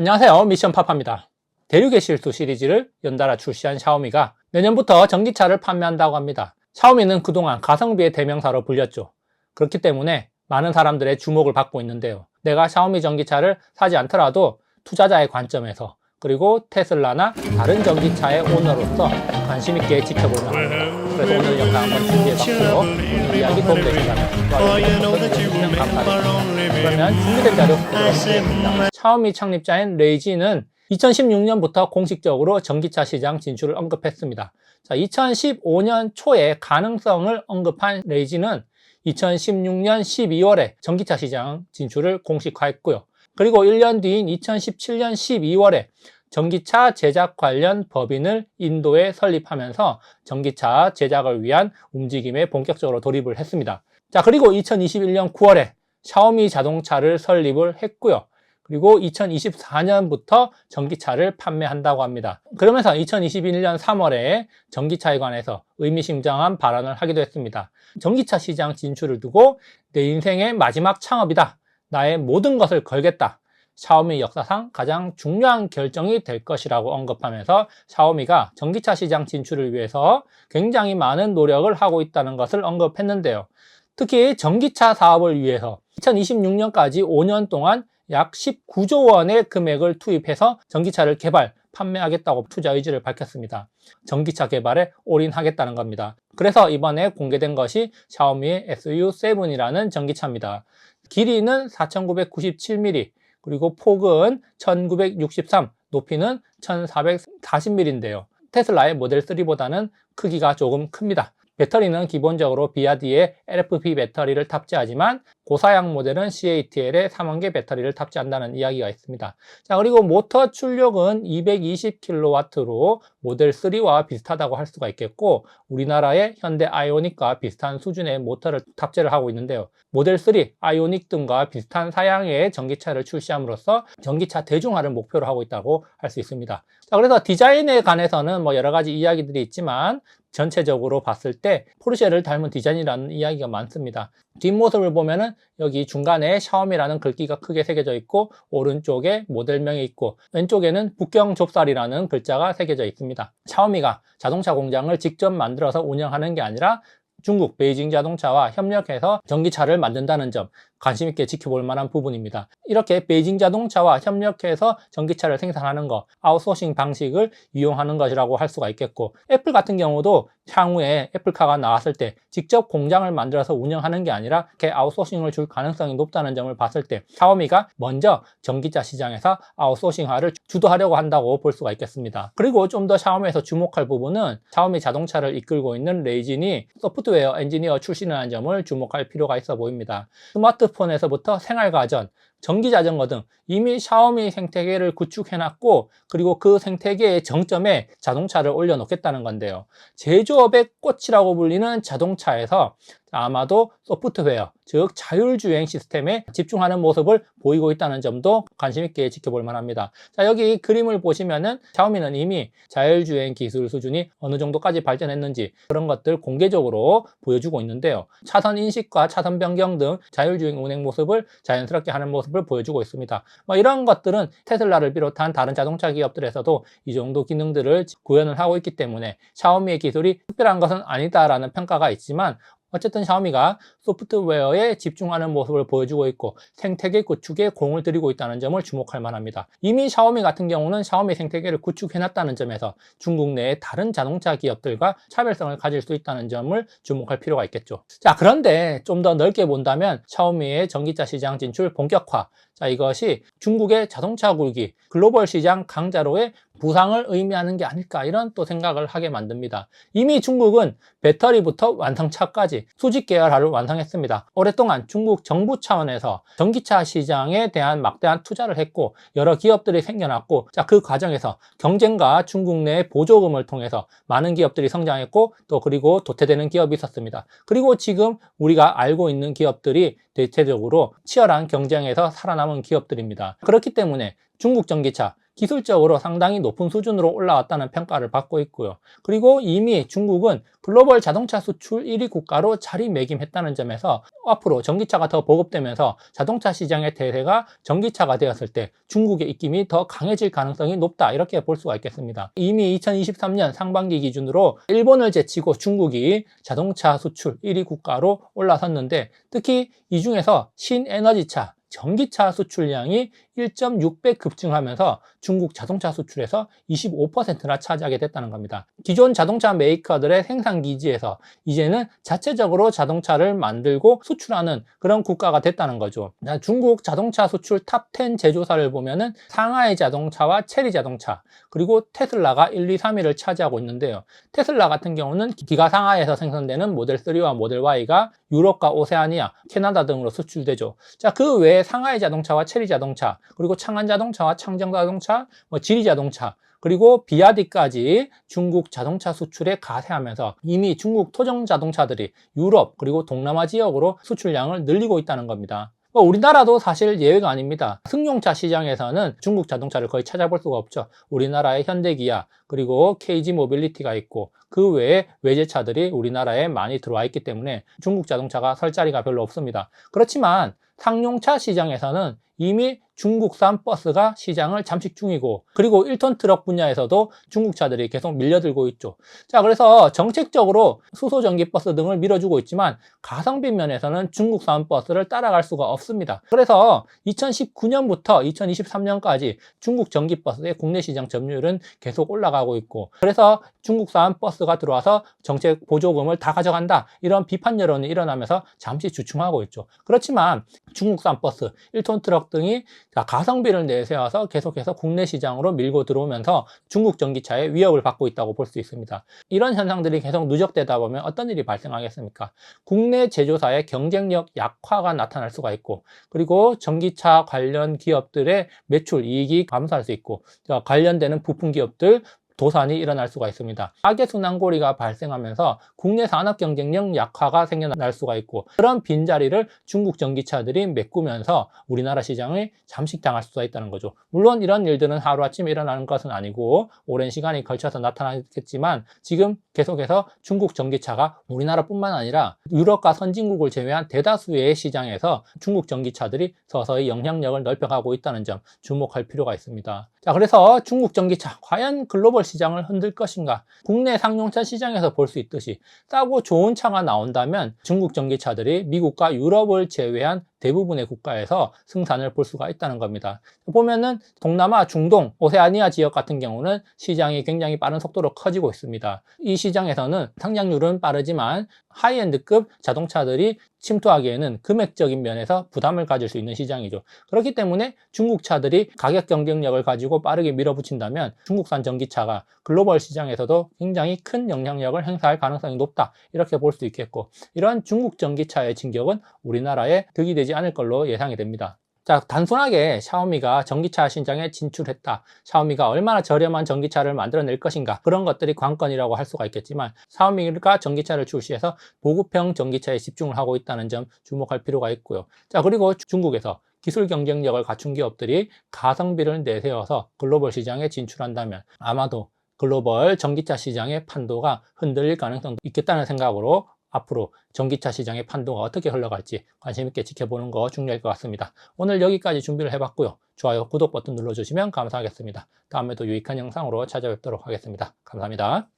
안녕하세요, 미션파파입니다. 대륙의 실수 시리즈를 연달아 출시한 샤오미가 내년부터 전기차를 판매한다고 합니다. 샤오미는 그동안 가성비의 대명사로 불렸죠. 그렇기 때문에 많은 사람들의 주목을 받고 있는데요. 내가 샤오미 전기차를 사지 않더라도 투자자의 관점에서, 그리고 테슬라나 다른 전기차의 오너로서 관심 있게 지켜볼 만합니다. 그래서 오늘 영상 한번 준비해봤고요. 오늘 이야기 도움되신다면 좋아요, 눌러주시면 감사하겠습니다. 그러면 준비된 자료 보도록 하겠습니다. 샤오미 창립자인 레이지는 2016년부터 공식적으로 전기차 시장 진출을 언급했습니다. 자, 2015년 초에 가능성을 언급한 레이지는 2016년 12월에 전기차 시장 진출을 공식화했고요. 그리고 1년 뒤인 2017년 12월에 전기차 제작 관련 법인을 인도에 설립하면서 전기차 제작을 위한 움직임에 본격적으로 돌입을 했습니다. 자, 그리고 2021년 9월에 샤오미 자동차를 설립을 했고요. 그리고 2024년부터 전기차를 판매한다고 합니다. 그러면서 2021년 3월에 전기차에 관해서 의미심장한 발언을 하기도 했습니다. 전기차 시장 진출을 두고 내 인생의 마지막 창업이다. 나의 모든 것을 걸겠다. 샤오미 역사상 가장 중요한 결정이 될 것이라고 언급하면서 샤오미가 전기차 시장 진출을 위해서 굉장히 많은 노력을 하고 있다는 것을 언급했는데요. 특히 전기차 사업을 위해서 2026년까지 5년 동안 약 19조 원의 금액을 투입해서 전기차를 개발, 판매하겠다고 투자 의지를 밝혔습니다. 전기차 개발에 올인하겠다는 겁니다. 그래서 이번에 공개된 것이 샤오미의 SU7이라는 전기차입니다. 길이는 4997mm, 그리고 폭은 1963, 높이는 1440mm인데요. 테슬라의 모델 3보다는 크기가 조금 큽니다. 배터리는 기본적으로 비아디의 LFP 배터리를 탑재하지만 고사양 모델은 CATL의 3원계 배터리를 탑재한다는 이야기가 있습니다. 자, 그리고 모터 출력은 220kW로 모델 3와 비슷하다고 할 수가 있겠고, 우리나라의 현대 아이오닉과 비슷한 수준의 모터를 탑재를 하고 있는데요. 모델 3, 아이오닉 등과 비슷한 사양의 전기차를 출시함으로써 전기차 대중화를 목표로 하고 있다고 할 수 있습니다. 자, 그래서 디자인에 관해서는 여러 가지 이야기들이 있지만 전체적으로 봤을 때 포르쉐를 닮은 디자인이라는 이야기가 많습니다. 뒷모습을 보면은 여기 중간에 샤오미라는 글귀가 크게 새겨져 있고, 오른쪽에 모델명이 있고, 왼쪽에는 북경 좁쌀이라는 글자가 새겨져 있습니다. 샤오미가 자동차 공장을 직접 만들어서 운영하는 게 아니라 중국 베이징 자동차와 협력해서 전기차를 만든다는 점, 관심 있게 지켜볼 만한 부분입니다. 이렇게 베이징 자동차와 협력해서 전기차를 생산하는 것, 아웃소싱 방식을 이용하는 것이라고 할 수가 있겠고, 애플 같은 경우도 향후에 애플카가 나왔을 때 직접 공장을 만들어서 운영하는 게 아니라 이렇게 아웃소싱을 줄 가능성이 높다는 점을 봤을 때 샤오미가 먼저 전기차 시장에서 아웃소싱화를 주도하려고 한다고 볼 수가 있겠습니다. 그리고 좀 더 샤오미에서 주목할 부분은 샤오미 자동차를 이끌고 있는 레이진이 소프트웨어 엔지니어 출신이라는 점을 주목할 필요가 있어 보입니다. 스마트폰에서부터 생활가전, 전기자전거 등 이미 샤오미 생태계를 구축해놨고, 그리고 그 생태계의 정점에 자동차를 올려놓겠다는 건데요. 제조업의 꽃이라고 불리는 자동차에서 아마도 소프트웨어, 즉 자율주행 시스템에 집중하는 모습을 보이고 있다는 점도 관심 있게 지켜볼 만합니다. 자, 여기 그림을 보시면은 샤오미는 이미 자율주행 기술 수준이 어느 정도까지 발전했는지 그런 것들 공개적으로 보여주고 있는데요. 차선 인식과 차선 변경 등 자율주행 운행 모습을 자연스럽게 하는 모습을 보여주고 있습니다. 이런 것들은 테슬라를 비롯한 다른 자동차 기업들에서도 이 정도 기능들을 구현을 하고 있기 때문에 샤오미의 기술이 특별한 것은 아니다라는 평가가 있지만, 어쨌든 샤오미가 소프트웨어에 집중하는 모습을 보여주고 있고 생태계 구축에 공을 들이고 있다는 점을 주목할 만합니다. 이미 샤오미 같은 경우는 샤오미 생태계를 구축해놨다는 점에서 중국 내의 다른 자동차 기업들과 차별성을 가질 수 있다는 점을 주목할 필요가 있겠죠. 자, 그런데 좀 더 넓게 본다면 샤오미의 전기차 시장 진출 본격화, 자, 이것이 중국의 자동차 굴기, 글로벌 시장 강자로의 부상을 의미하는 게 아닐까, 이런 또 생각을 하게 만듭니다. 이미 중국은 배터리부터 완성차까지 수직 계열화를 완성했습니다. 오랫동안 중국 정부 차원에서 전기차 시장에 대한 막대한 투자를 했고 여러 기업들이 생겨났고, 자, 그 과정에서 경쟁과 중국 내 보조금을 통해서 많은 기업들이 성장했고, 또 그리고 도태되는 기업이 있었습니다. 그리고 지금 우리가 알고 있는 기업들이 대체적으로 치열한 경쟁에서 살아남은 기업들입니다. 그렇기 때문에 중국 전기차, 기술적으로 상당히 높은 수준으로 올라왔다는 평가를 받고 있고요. 그리고 이미 중국은 글로벌 자동차 수출 1위 국가로 자리매김했다는 점에서 앞으로 전기차가 더 보급되면서 자동차 시장의 대세가 전기차가 되었을 때 중국의 입김이 더 강해질 가능성이 높다, 이렇게 볼 수가 있겠습니다. 이미 2023년 상반기 기준으로 일본을 제치고 중국이 자동차 수출 1위 국가로 올라섰는데, 특히 이 중에서 신에너지차, 전기차 수출량이 1.6배 급증하면서 중국 자동차 수출에서 25%나 차지하게 됐다는 겁니다. 기존 자동차 메이커들의 생산 기지에서 이제는 자체적으로 자동차를 만들고 수출하는 그런 국가가 됐다는 거죠. 중국 자동차 수출 탑 10 제조사를 보면은 상하이 자동차와 체리 자동차, 그리고 테슬라가 1, 2, 3위를 차지하고 있는데요. 테슬라 같은 경우는 기가 상하이에서 생산되는 모델 3와 모델 Y가 유럽과 오세아니아, 캐나다 등으로 수출되죠. 자, 그 외에 상하이 자동차와 체리 자동차, 그리고 창안 자동차와 창정 자동차, 지리 자동차, 그리고 비아디까지 중국 자동차 수출에 가세하면서 이미 중국 토종 자동차들이 유럽 그리고 동남아 지역으로 수출량을 늘리고 있다는 겁니다. 우리나라도 사실 예외가 아닙니다. 승용차 시장에서는 중국 자동차를 거의 찾아볼 수가 없죠. 우리나라의 현대기아, 그리고 KG 모빌리티가 있고, 그 외에 외제차들이 우리나라에 많이 들어와 있기 때문에 중국 자동차가 설 자리가 별로 없습니다. 그렇지만 상용차 시장에서는 이미 중국산 버스가 시장을 잠식 중이고, 그리고 1톤 트럭 분야에서도 중국차들이 계속 밀려들고 있죠. 자, 그래서 정책적으로 수소전기 버스 등을 밀어주고 있지만 가성비 면에서는 중국산 버스를 따라갈 수가 없습니다. 그래서 2019년부터 2023년까지 중국 전기버스의 국내 시장 점유율은 계속 올라가고 있고, 그래서 중국산 버스가 들어와서 정책 보조금을 다 가져간다, 이런 비판 여론이 일어나면서 잠시 주춤하고 있죠. 그렇지만 중국산 버스, 1톤 트럭 등이 가성비를 내세워서 계속해서 국내 시장으로 밀고 들어오면서 중국 전기차에 위협을 받고 있다고 볼 수 있습니다. 이런 현상들이 계속 누적되다 보면 어떤 일이 발생하겠습니까? 국내 제조사의 경쟁력 약화가 나타날 수가 있고, 그리고 전기차 관련 기업들의 매출 이익이 감소할 수 있고, 관련되는 부품 기업들 도산이 일어날 수가 있습니다. 가계순환고리가 발생하면서 국내 산업 경쟁력 약화가 생겨날 수가 있고, 그런 빈자리를 중국 전기차들이 메꾸면서 우리나라 시장을 잠식당할 수가 있다는 거죠. 물론 이런 일들은 하루아침에 일어나는 것은 아니고 오랜 시간이 걸쳐서 나타나겠지만, 지금 계속해서 중국 전기차가 우리나라뿐만 아니라 유럽과 선진국을 제외한 대다수의 시장에서 중국 전기차들이 서서히 영향력을 넓혀가고 있다는 점 주목할 필요가 있습니다. 자, 그래서 중국 전기차 과연 글로벌 시장을 흔들 것인가? 국내 상용차 시장에서 볼 수 있듯이 싸고 좋은 차가 나온다면 중국 전기차들이 미국과 유럽을 제외한 대부분의 국가에서 승산을 볼 수가 있다는 겁니다. 보면은 동남아, 중동, 오세아니아 지역 같은 경우는 시장이 굉장히 빠른 속도로 커지고 있습니다. 이 시장에서는 상장률은 빠르지만 하이엔드급 자동차들이 침투하기에는 금액적인 면에서 부담을 가질 수 있는 시장이죠. 그렇기 때문에 중국 차들이 가격 경쟁력을 가지고 빠르게 밀어붙인다면 중국산 전기차가 글로벌 시장에서도 굉장히 큰 영향력을 행사할 가능성이 높다, 이렇게 볼 수 있겠고, 이런 중국 전기차의 진격은 우리나라에 득이 되지 않을 걸로 예상이 됩니다. 자, 단순하게 샤오미가 전기차 시장에 진출했다, 샤오미가 얼마나 저렴한 전기차를 만들어낼 것인가, 그런 것들이 관건이라고 할 수가 있겠지만, 샤오미가 전기차를 출시해서 보급형 전기차에 집중을 하고 있다는 점 주목할 필요가 있고요. 자, 그리고 중국에서 기술 경쟁력을 갖춘 기업들이 가성비를 내세워서 글로벌 시장에 진출한다면 아마도 글로벌 전기차 시장의 판도가 흔들릴 가능성도 있겠다는 생각으로 앞으로 전기차 시장의 판도가 어떻게 흘러갈지 관심 있게 지켜보는 거 중요할 것 같습니다. 오늘 여기까지 준비를 해봤고요. 좋아요, 구독 버튼 눌러주시면 감사하겠습니다. 다음에도 유익한 영상으로 찾아뵙도록 하겠습니다. 감사합니다.